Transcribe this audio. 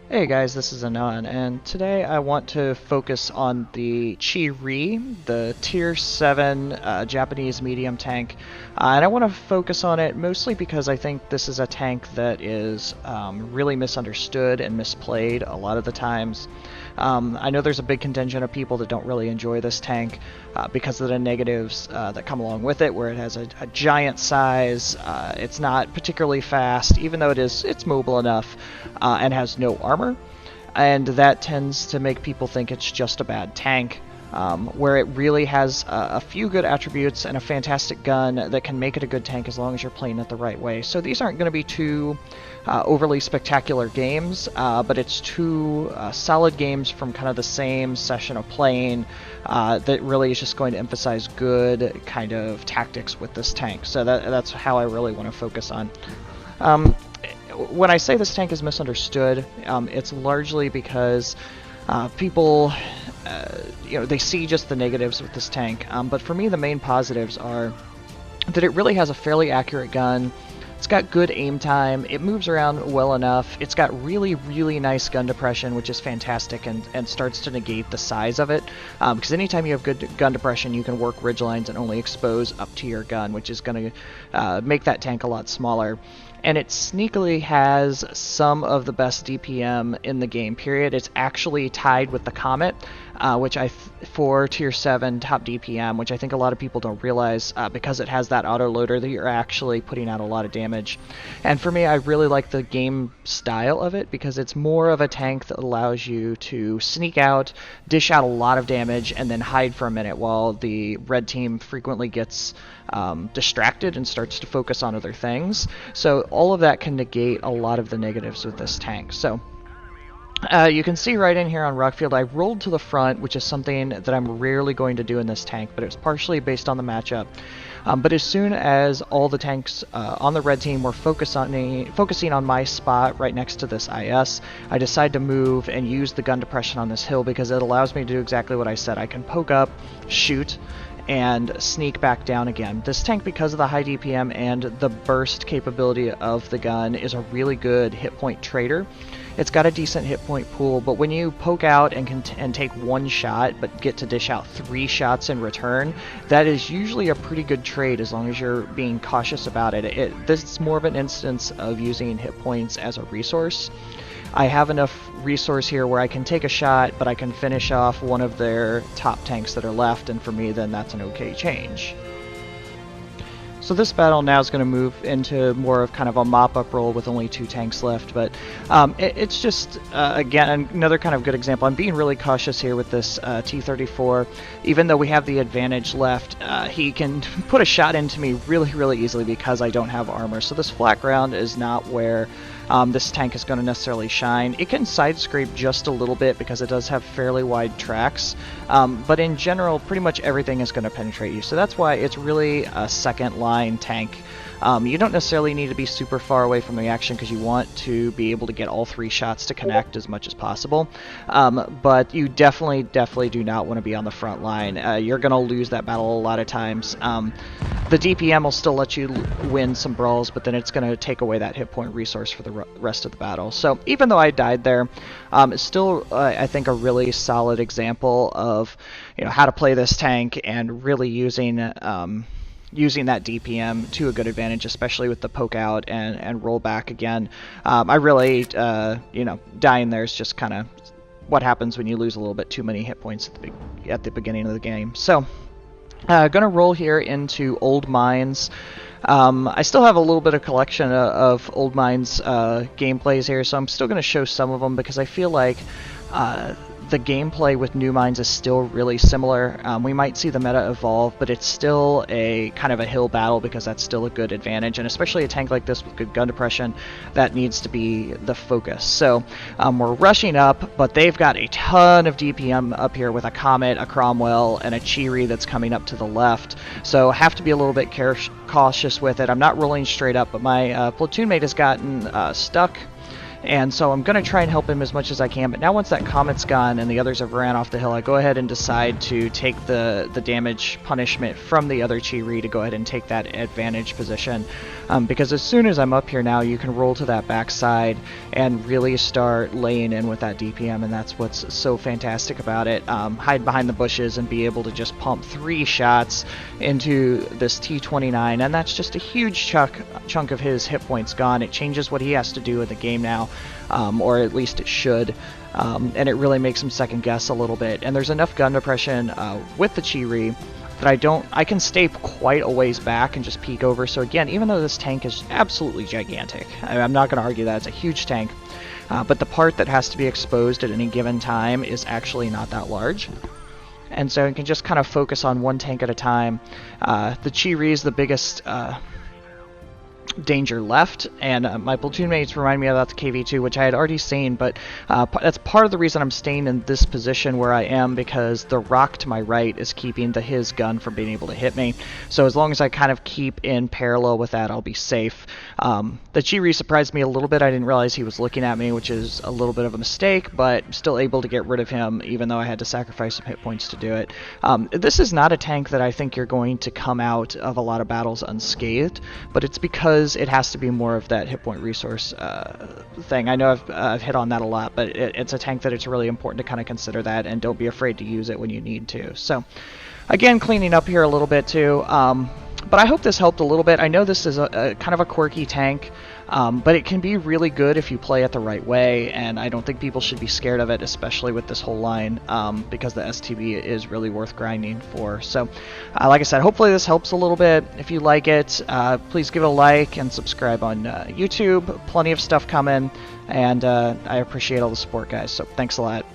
Hey guys, this is Anon, and today I want to focus on the Chi-Ri, the Tier 7 Japanese medium tank. And I want to focus on it mostly because I think this is a tank that is really misunderstood and misplayed a lot of the times. I know there's a big contingent of people that don't really enjoy this tank because of the negatives that come along with it, where it has a giant size, it's not particularly fast, even though it's mobile enough, and has no armor. And that tends to make people think it's just a bad tank, where it really has a few good attributes and a fantastic gun that can make it a good tank as long as you're playing it the right way. So these aren't going to be too overly spectacular games, but it's two solid games from kind of the same session of playing that really is just going to emphasize good kind of tactics with this tank. So that's how I really want to focus on. When I say this tank is misunderstood, it's largely because people, they see just the negatives with this tank. But for me, the main positives are that it really has a fairly accurate gun. It's got good aim time, it moves around well enough, it's got really, really nice gun depression, which is fantastic and starts to negate the size of it. Because anytime you have good gun depression, you can work ridgelines and only expose up to your gun, which is going to make that tank a lot smaller. And it sneakily has some of the best DPM in the game, period. It's actually tied with the Comet, which for Tier 7 top DPM, which I think a lot of people don't realize because it has that autoloader that you're actually putting out a lot of damage. And for me, I really like the game style of it because it's more of a tank that allows you to sneak out, dish out a lot of damage, and then hide for a minute while the red team frequently gets distracted and starts to focus on other things. So all of that can negate a lot of the negatives with this tank. So you can see right in here on Rockfield, I rolled to the front, which is something that I'm rarely going to do in this tank, but it's partially based on the matchup. But as soon as all the tanks on the red team were focusing on my spot right next to this IS, I decided to move and use the gun depression on this hill because it allows me to do exactly what I said. I can poke up, shoot, and sneak back down again. This tank, because of the high DPM and the burst capability of the gun, is a really good hit point trader. It's got a decent hit point pool, but when you poke out and take one shot but get to dish out 3 shots in return, that is usually a pretty good trade as long as you're being cautious about it. This is more of an instance of using hit points as a resource. I have enough resource here where I can take a shot, but I can finish off one of their top tanks that are left, and for me, then that's an okay change. So this battle now is going to move into more of kind of a mop-up role with only 2 tanks left, but it's just, again, another kind of good example. I'm being really cautious here with this T-34. Even though we have the advantage left, he can put a shot into me really, really easily because I don't have armor. So this flat ground is not where this tank is going to necessarily shine. It can side scrape just a little bit because it does have fairly wide tracks, but in general, pretty much everything is going to penetrate you. So that's why it's really a second line tank. You don't necessarily need to be super far away from the action because you want to be able to get all 3 shots to connect as much as possible, but you definitely do not want to be on the front line. You're going to lose that battle a lot of times. The DPM will still let you win some brawls, but then it's going to take away that hit point resource for the rest of the battle. So even though I died there, it's still, I think, a really solid example of how to play this tank and really using that DPM to a good advantage, especially with the poke out and roll back again. I really, dying there is just kind of what happens when you lose a little bit too many hit points at the beginning of the game. So gonna roll here into Old Mines. I still have a little bit of collection of Old Mines gameplays here, so I'm still going to show some of them because I feel like the gameplay with New Mines is still really similar. We might see the meta evolve, but it's still a kind of a hill battle because that's still a good advantage, and especially a tank like this with good gun depression, that needs to be the focus. So we're rushing up, but they've got a ton of DPM up here with a Comet, a Cromwell, and a Chi-Ri that's coming up to the left. So have to be a little bit cautious with it. I'm not rolling straight up, but my platoon mate has gotten stuck And so I'm going to try and help him as much as I can, but now once that Comet's gone and the others have ran off the hill, I go ahead and decide to take the damage punishment from the other Chi-Ri to go ahead and take that advantage position. Because as soon as I'm up here now, you can roll to that backside and really start laying in with that DPM, and that's what's so fantastic about it. Hide behind the bushes and be able to just pump 3 shots into this T-29, and that's just a huge chunk of his hit points gone. It changes what he has to do in the game now, or at least it should. And it really makes him second guess a little bit. And there's enough gun depression with the Chi-Ri that I can stay quite a ways back and just peek over. So again, even though this tank is absolutely gigantic, I'm not going to argue that it's a huge tank, but the part that has to be exposed at any given time is actually not that large. And so you can just kind of focus on one tank at a time. The Chi-Ri is the biggest danger left, and my platoon mates remind me about the KV2, which I had already seen, but that's part of the reason I'm staying in this position where I am, because the rock to my right is keeping his gun from being able to hit me. So as long as I kind of keep in parallel with that, I'll be safe. The Chi-Ri surprised me a little bit. I didn't realize he was looking at me, which is a little bit of a mistake, but still able to get rid of him, even though I had to sacrifice some hit points to do it. This is not a tank that I think you're going to come out of a lot of battles unscathed, but it's because it has to be more of that hit point resource thing. I know I've hit on that a lot, but it's a tank that it's really important to kind of consider that, and don't be afraid to use it when you need to. So again, cleaning up here a little bit too, but I hope this helped a little bit. I know this is a kind of a quirky tank, but it can be really good if you play it the right way, and I don't think people should be scared of it, especially with this whole line, because the STB is really worth grinding for. So, like I said, hopefully this helps a little bit. If you like it, please give it a like and subscribe on YouTube. Plenty of stuff coming, and I appreciate all the support, guys, so thanks a lot.